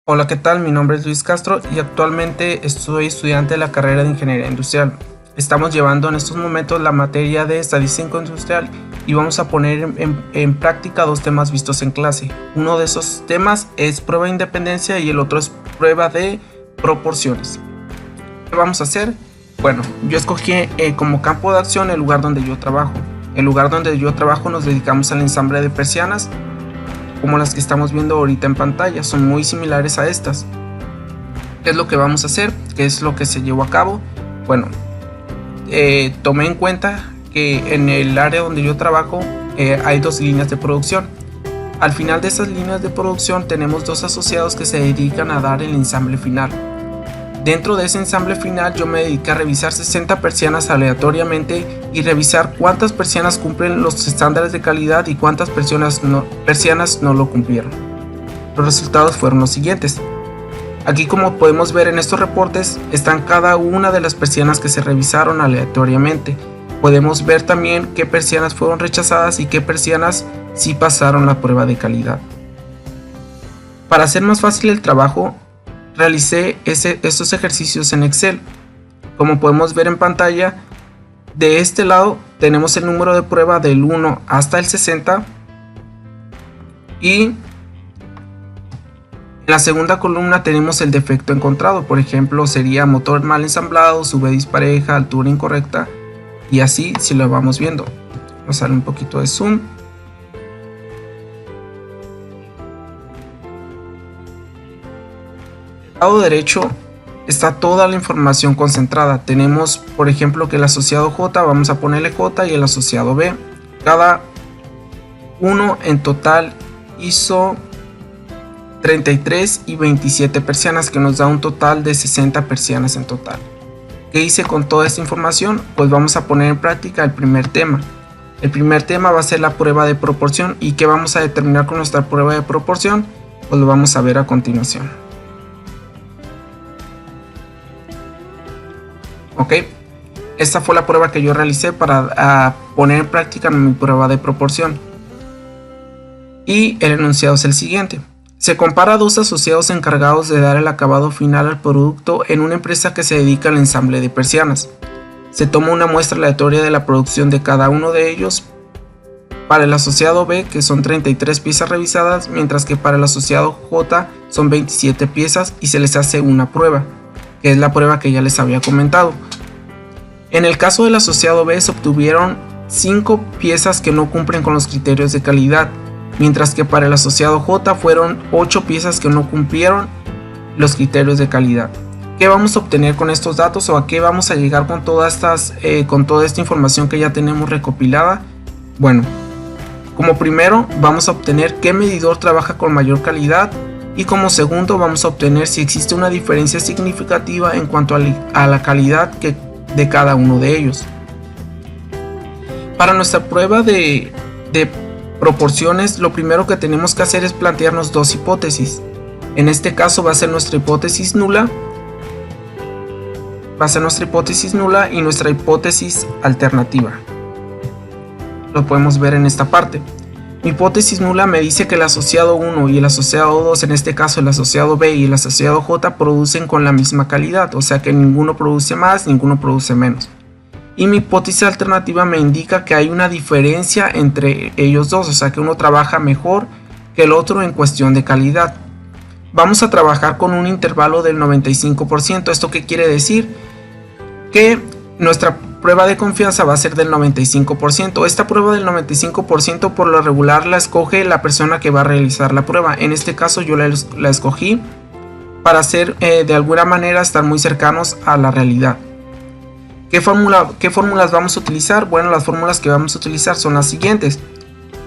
Hola, ¿qué tal? Mi nombre es Luis Castro y actualmente soy estudiante de la carrera de Ingeniería Industrial. Estamos llevando en estos momentos la materia de Estadística Industrial y vamos a poner en práctica dos temas vistos en clase. Uno de esos temas es prueba de independencia y el otro es prueba de proporciones. ¿Qué vamos a hacer? Bueno, yo escogí como campo de acción el lugar donde yo trabajo. El lugar donde yo trabajo nos dedicamos al ensamble de persianas, como las que estamos viendo ahorita en pantalla, son muy similares a estas. ¿Qué es lo que vamos a hacer? ¿Qué es lo que se llevó a cabo? Bueno, tomé en cuenta que en el área donde yo trabajo hay dos líneas de producción. Al final de esas líneas de producción tenemos dos asociados que se dedican a dar el ensamble final. Dentro de ese ensamble final yo me dediqué a revisar 60 persianas aleatoriamente y revisar cuántas persianas cumplen los estándares de calidad y cuántas persianas no lo cumplieron. Los resultados fueron los siguientes. Aquí, como podemos ver en estos reportes, están cada una de las persianas que se revisaron aleatoriamente. Podemos ver también qué persianas fueron rechazadas y qué persianas sí pasaron la prueba de calidad. Para hacer más fácil el trabajo, realicé estos ejercicios en Excel. Como podemos ver en pantalla, de este lado tenemos el número de prueba del 1 hasta el 60 y en la segunda columna tenemos el defecto encontrado. Por ejemplo, sería motor mal ensamblado, sube dispareja, altura incorrecta, y así si lo vamos viendo. Vamos a darle un poquito de zoom. Lado derecho está toda la información concentrada. Tenemos, por ejemplo, que el asociado J, vamos a ponerle J, y el asociado B. Cada uno en total hizo 33 y 27 persianas, que nos da un total de 60 persianas en total. ¿Qué hice con toda esta información? Pues vamos a poner en práctica el primer tema. El primer tema va a ser la prueba de proporción. ¿Y qué vamos a determinar con nuestra prueba de proporción? Pues lo vamos a ver a continuación. Ok, esta fue la prueba que yo realicé para poner en práctica mi prueba de proporción. Y el enunciado es el siguiente. Se compara a dos asociados encargados de dar el acabado final al producto en una empresa que se dedica al ensamble de persianas. Se toma una muestra aleatoria de la producción de cada uno de ellos. Para el asociado B, que son 33 piezas revisadas, mientras que para el asociado J son 27 piezas, y se les hace una prueba, que es la prueba que ya les había comentado. En el caso del asociado B se obtuvieron 5 piezas que no cumplen con los criterios de calidad, mientras que para el asociado J fueron 8 piezas que no cumplieron los criterios de calidad. ¿Qué vamos a obtener con estos datos, o a qué vamos a llegar con toda esta información que ya tenemos recopilada? Bueno, como primero vamos a obtener qué medidor trabaja con mayor calidad, y como segundo vamos a obtener si existe una diferencia significativa en cuanto a la calidad de cada uno de ellos. Para nuestra prueba de proporciones, lo primero que tenemos que hacer es plantearnos dos hipótesis. En este caso va a ser nuestra hipótesis nula, y nuestra hipótesis alternativa. Lo podemos ver en esta parte. Mi hipótesis nula me dice que el asociado 1 y el asociado 2, en este caso el asociado B y el asociado J, producen con la misma calidad, o sea que ninguno produce más, ninguno produce menos. Y mi hipótesis alternativa me indica que hay una diferencia entre ellos dos, o sea que uno trabaja mejor que el otro en cuestión de calidad. Vamos a trabajar con un intervalo del 95%. ¿Esto qué quiere decir? Que nuestra prueba de confianza va a ser del 95%. Esta prueba del 95% por lo regular la escoge la persona que va a realizar la prueba. En este caso yo la escogí para hacer de alguna manera estar muy cercanos a la realidad. ¿Qué fórmulas vamos a utilizar? Bueno, las fórmulas que vamos a utilizar son las siguientes.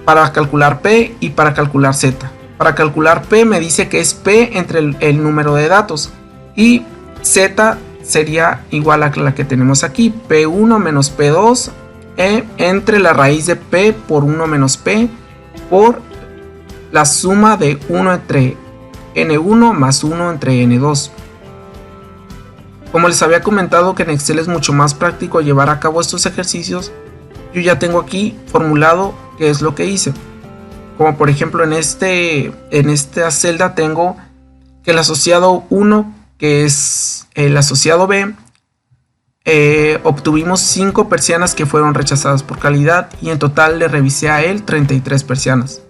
Para calcular P y para calcular Z. Para calcular P me dice que es P entre el número de datos, y Z sería igual a la que tenemos aquí, P1 menos P2 entre la raíz de P por 1 menos P por la suma de 1 entre N1 más 1 entre N2. Como les había comentado que en Excel es mucho más práctico llevar a cabo estos ejercicios, yo ya tengo aquí formulado qué es lo que hice. Como por ejemplo en esta celda tengo que el asociado 1, que es el asociado B, obtuvimos 5 persianas que fueron rechazadas por calidad y en total le revisé a él 33 persianas.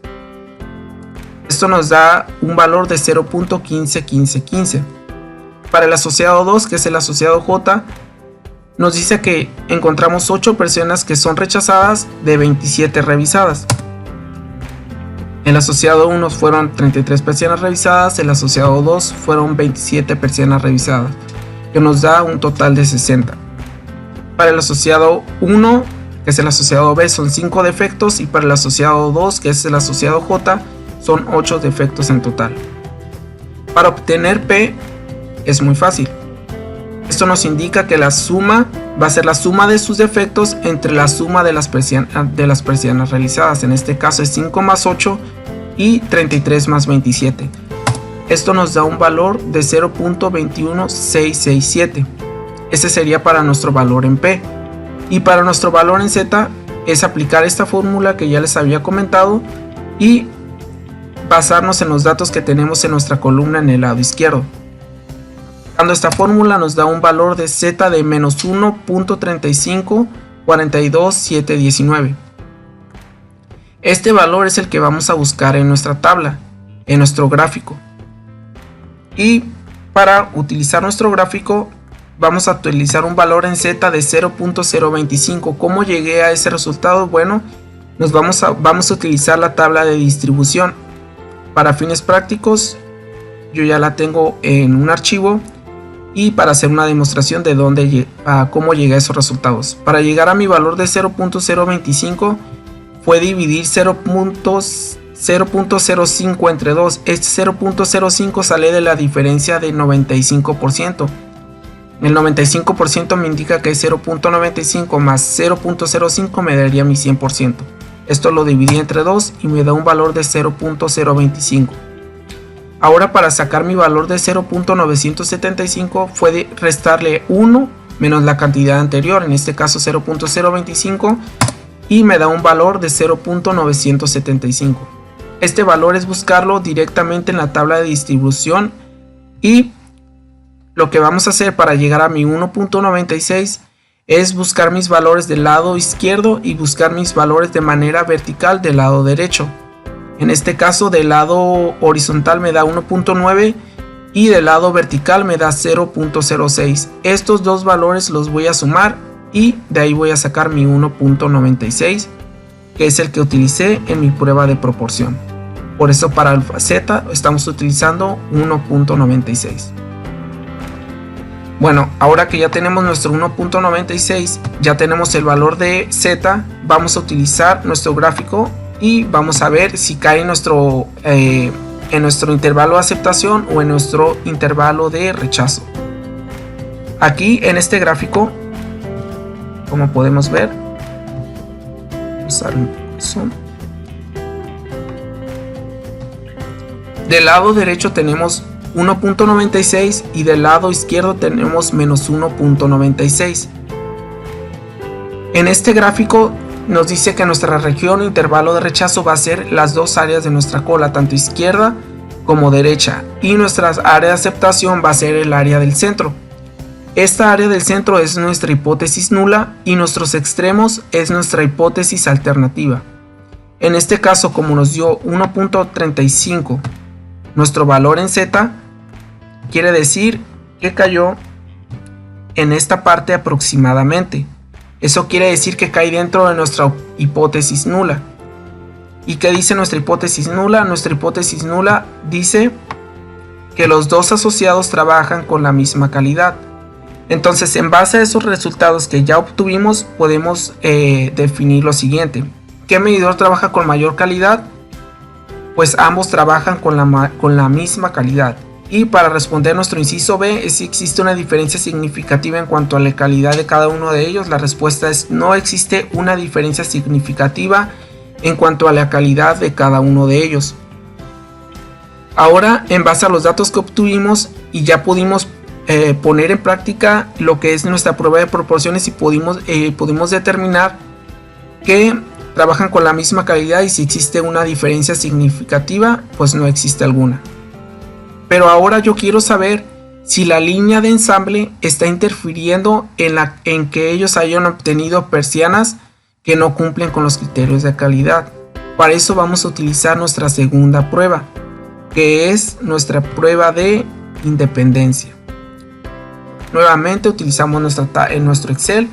Esto nos da un valor de 0.151515. Para el asociado 2, que es el asociado J, nos dice que encontramos 8 persianas que son rechazadas de 27 revisadas. El asociado 1 fueron 33 persianas revisadas, el asociado 2 fueron 27 persianas revisadas, que nos da un total de 60. Para el asociado 1, que es el asociado B, son 5 defectos, y para el asociado 2, que es el asociado J, son 8 defectos en total. Para obtener P es muy fácil. Esto nos indica que la suma va a ser la suma de sus defectos entre la suma de las persianas realizadas. En este caso es 5 más 8 y 33 más 27. Esto nos da un valor de 0.21667. Ese sería para nuestro valor en P. Y para nuestro valor en Z es aplicar esta fórmula que ya les había comentado y basarnos en los datos que tenemos en nuestra columna en el lado izquierdo. Cuando esta fórmula nos da un valor de Z de menos 1.3542719. Este valor es el que vamos a buscar en nuestra tabla, en nuestro gráfico. Y para utilizar nuestro gráfico vamos a utilizar un valor en Z de 0.025. ¿Cómo llegué a ese resultado? Bueno, vamos a utilizar la tabla de distribución. Para fines prácticos, yo ya la tengo en un archivo y para hacer una demostración de cómo llegué a esos resultados. Para llegar a mi valor de 0.025 fue dividir 0.05 entre 2. Este 0.05 sale de la diferencia de 95%. El 95% me indica que 0.95 más 0.05 me daría mi 100%. Esto lo dividí entre 2 y me da un valor de 0.025. Ahora para sacar mi valor de 0.975 fue restarle 1 menos la cantidad anterior, en este caso 0.025, y me da un valor de 0.975. Este valor es buscarlo directamente en la tabla de distribución y lo que vamos a hacer para llegar a mi 1.96 es buscar mis valores del lado izquierdo y buscar mis valores de manera vertical del lado derecho. En este caso del lado horizontal me da 1.9 y del lado vertical me da 0.06. Estos dos valores los voy a sumar y de ahí voy a sacar mi 1.96, que es el que utilicé en mi prueba de proporción. Por eso para alfa Z estamos utilizando 1.96. Bueno, ahora que ya tenemos nuestro 1.96, ya tenemos el valor de Z, vamos a utilizar nuestro gráfico y vamos a ver si cae en nuestro intervalo de aceptación o en nuestro intervalo de rechazo. Aquí en este gráfico, como podemos ver, del lado derecho tenemos 1.96 y del lado izquierdo tenemos menos 1.96. En este gráfico nos dice que nuestra región o intervalo de rechazo va a ser las dos áreas de nuestra cola, tanto izquierda como derecha, y nuestra área de aceptación va a ser el área del centro. Esta área del centro es nuestra hipótesis nula y nuestros extremos es nuestra hipótesis alternativa. En este caso, como nos dio 1.35 nuestro valor en Z, quiere decir que cayó en esta parte aproximadamente. Eso quiere decir que cae dentro de nuestra hipótesis nula. ¿Y qué dice nuestra hipótesis nula? Nuestra hipótesis nula dice que los dos asociados trabajan con la misma calidad. Entonces, en base a esos resultados que ya obtuvimos, podemos definir lo siguiente. ¿Qué medidor trabaja con mayor calidad? Pues ambos trabajan con la misma calidad. Y para responder nuestro inciso B, es si existe una diferencia significativa en cuanto a la calidad de cada uno de ellos. La respuesta es no existe una diferencia significativa en cuanto a la calidad de cada uno de ellos. Ahora, en base a los datos que obtuvimos y ya pudimos poner en práctica lo que es nuestra prueba de proporciones y pudimos determinar que trabajan con la misma calidad y si existe una diferencia significativa, pues no existe alguna. Pero ahora yo quiero saber si la línea de ensamble está interfiriendo en que ellos hayan obtenido persianas que no cumplen con los criterios de calidad. Para eso vamos a utilizar nuestra segunda prueba, que es nuestra prueba de independencia. Nuevamente utilizamos nuestro Excel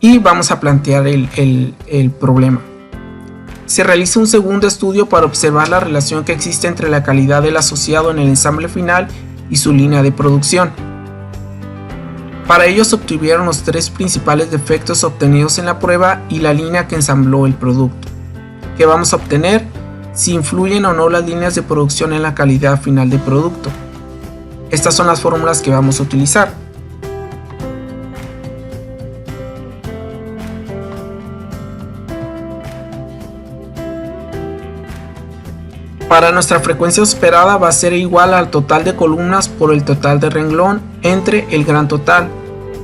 y vamos a plantear el problema. Se realiza un segundo estudio para observar la relación que existe entre la calidad del asociado en el ensamble final y su línea de producción. Para ello se obtuvieron los tres principales defectos obtenidos en la prueba y la línea que ensambló el producto. ¿Qué vamos a obtener? Si influyen o no las líneas de producción en la calidad final del producto. Estas son las fórmulas que vamos a utilizar. Para nuestra frecuencia esperada va a ser igual al total de columnas por el total de renglón entre el gran total.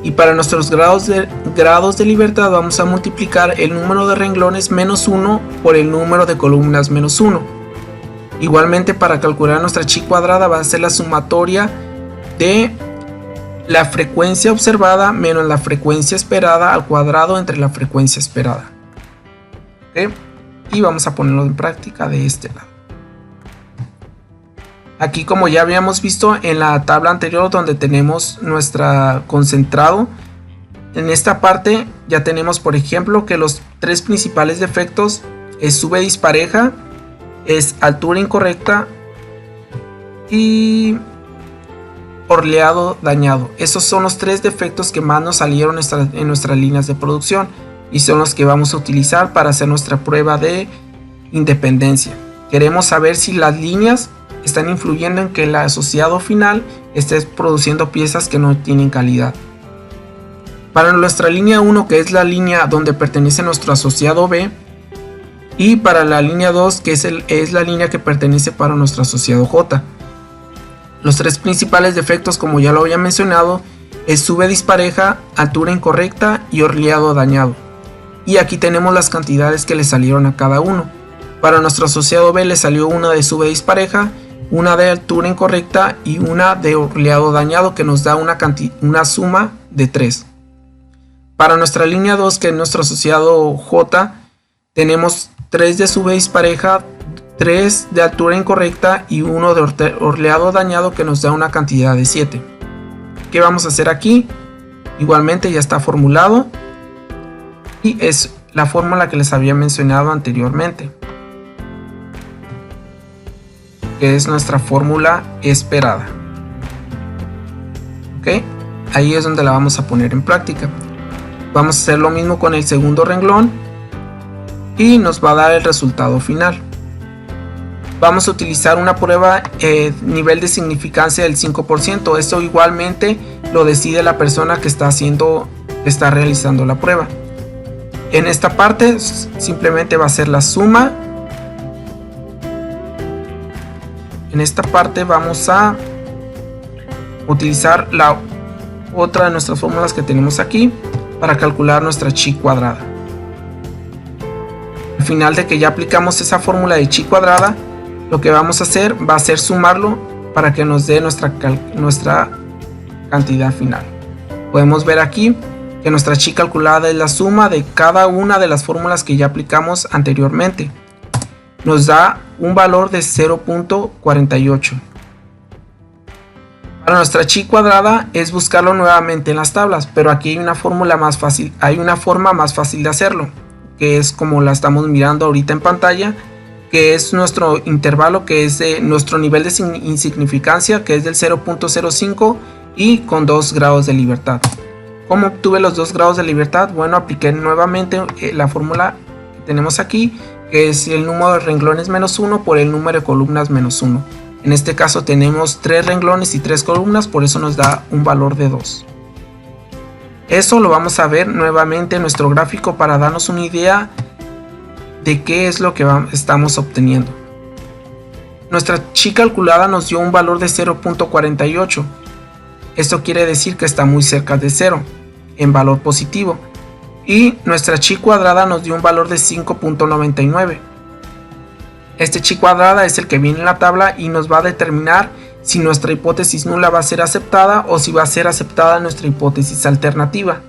Y para nuestros grados de libertad vamos a multiplicar el número de renglones menos 1 por el número de columnas menos 1. Igualmente, para calcular nuestra chi cuadrada va a ser la sumatoria de la frecuencia observada menos la frecuencia esperada al cuadrado entre la frecuencia esperada. ¿Okay? Y vamos a ponerlo en práctica de este lado. Aquí, como ya habíamos visto en la tabla anterior donde tenemos nuestro concentrado, en esta parte ya tenemos, por ejemplo, que los tres principales defectos es sube dispareja, es altura incorrecta y orleado dañado. Esos son los tres defectos que más nos salieron en nuestras líneas de producción y son los que vamos a utilizar para hacer nuestra prueba de independencia. Queremos saber si las líneas están influyendo en que el asociado final esté produciendo piezas que no tienen calidad. Para nuestra línea 1, que es la línea donde pertenece nuestro asociado B, y para la línea 2, que es la línea que pertenece para nuestro asociado J. Los tres principales defectos, como ya lo había mencionado, es sube dispareja, altura incorrecta y orleado dañado. Y aquí tenemos las cantidades que le salieron a cada uno. Para nuestro asociado B le salió una de sube dispareja, una de altura incorrecta y una de orleado dañado, que nos da una suma de 3. Para nuestra línea 2, que es nuestro asociado J, tenemos 3 de sube dispareja, 3 de altura incorrecta y 1 de orleado dañado, que nos da una cantidad de 7. ¿Qué vamos a hacer aquí? Igualmente ya está formulado y es la fórmula que les había mencionado anteriormente, que es nuestra fórmula esperada. ¿Ok? Ahí es donde la vamos a poner en práctica. Vamos a hacer lo mismo con el segundo renglón y nos va a dar el resultado final. Vamos a utilizar una prueba nivel de significancia del 5%. Esto igualmente lo decide la persona que está realizando la prueba. En esta parte simplemente va a ser la suma. En esta parte vamos a utilizar la otra de nuestras fórmulas que tenemos aquí para calcular nuestra chi cuadrada. Al final de que ya aplicamos esa fórmula de chi cuadrada, lo que vamos a hacer va a ser sumarlo para que nos dé nuestra cantidad final. Podemos ver aquí que nuestra chi calculada es la suma de cada una de las fórmulas que ya aplicamos anteriormente. Nos da un valor de 0.48. Para nuestra chi cuadrada es buscarlo nuevamente en las tablas, pero aquí hay una forma más fácil de hacerlo, que es como la estamos mirando ahorita en pantalla, que es nuestro intervalo, que es nuestro nivel de insignificancia, que es del 0.05 y con 2 grados de libertad. ¿Cómo obtuve los 2 grados de libertad? Bueno, apliqué nuevamente la fórmula que tenemos aquí, que es el número de renglones menos 1 por el número de columnas menos 1. En este caso tenemos 3 renglones y 3 columnas, por eso nos da un valor de 2. Eso lo vamos a ver nuevamente en nuestro gráfico para darnos una idea de qué es lo que estamos obteniendo. Nuestra chi calculada nos dio un valor de 0.48. Esto quiere decir que está muy cerca de 0 en valor positivo. Y nuestra chi cuadrada nos dio un valor de 5.99. Este chi cuadrada es el que viene en la tabla y nos va a determinar si nuestra hipótesis nula va a ser aceptada o si va a ser aceptada nuestra hipótesis alternativa.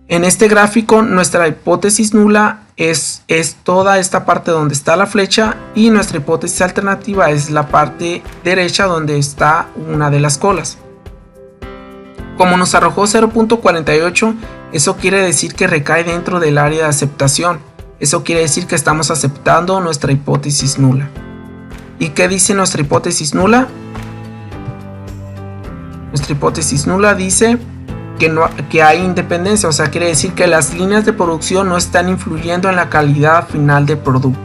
En este gráfico nuestra hipótesis nula es toda esta parte donde está la flecha y nuestra hipótesis alternativa es la parte derecha donde está una de las colas. Como nos arrojó 0.48, eso quiere decir que recae dentro del área de aceptación. Eso quiere decir que estamos aceptando nuestra hipótesis nula. ¿Y qué dice nuestra hipótesis nula? Nuestra hipótesis nula dice que hay independencia, o sea, quiere decir que las líneas de producción no están influyendo en la calidad final del producto.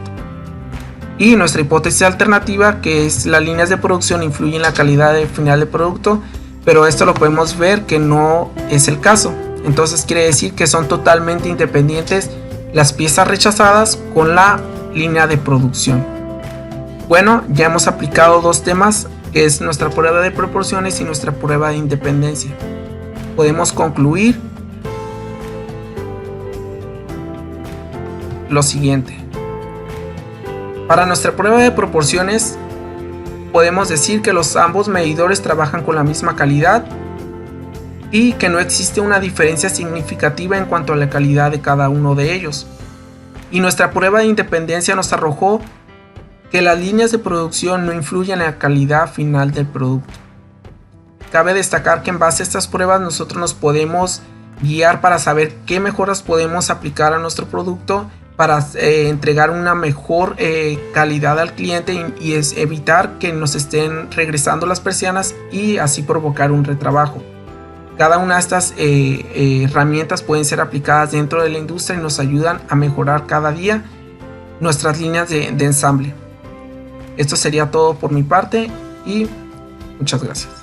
Y nuestra hipótesis alternativa, que es las líneas de producción influyen en la calidad final del producto, pero esto lo podemos ver que no es el caso. Entonces quiere decir que son totalmente independientes las piezas rechazadas con la línea de producción. Bueno, ya hemos aplicado dos temas, que es nuestra prueba de proporciones y nuestra prueba de independencia. Podemos concluir lo siguiente. Para nuestra prueba de proporciones podemos decir que ambos medidores trabajan con la misma calidad y que no existe una diferencia significativa en cuanto a la calidad de cada uno de ellos. Y nuestra prueba de independencia nos arrojó que las líneas de producción no influyen en la calidad final del producto. Cabe destacar que en base a estas pruebas nosotros nos podemos guiar para saber qué mejoras podemos aplicar a nuestro producto para entregar una mejor calidad al cliente y es evitar que nos estén regresando las persianas y así provocar un retrabajo. Cada una de estas herramientas pueden ser aplicadas dentro de la industria y nos ayudan a mejorar cada día nuestras líneas de ensamble. Esto sería todo por mi parte y muchas gracias.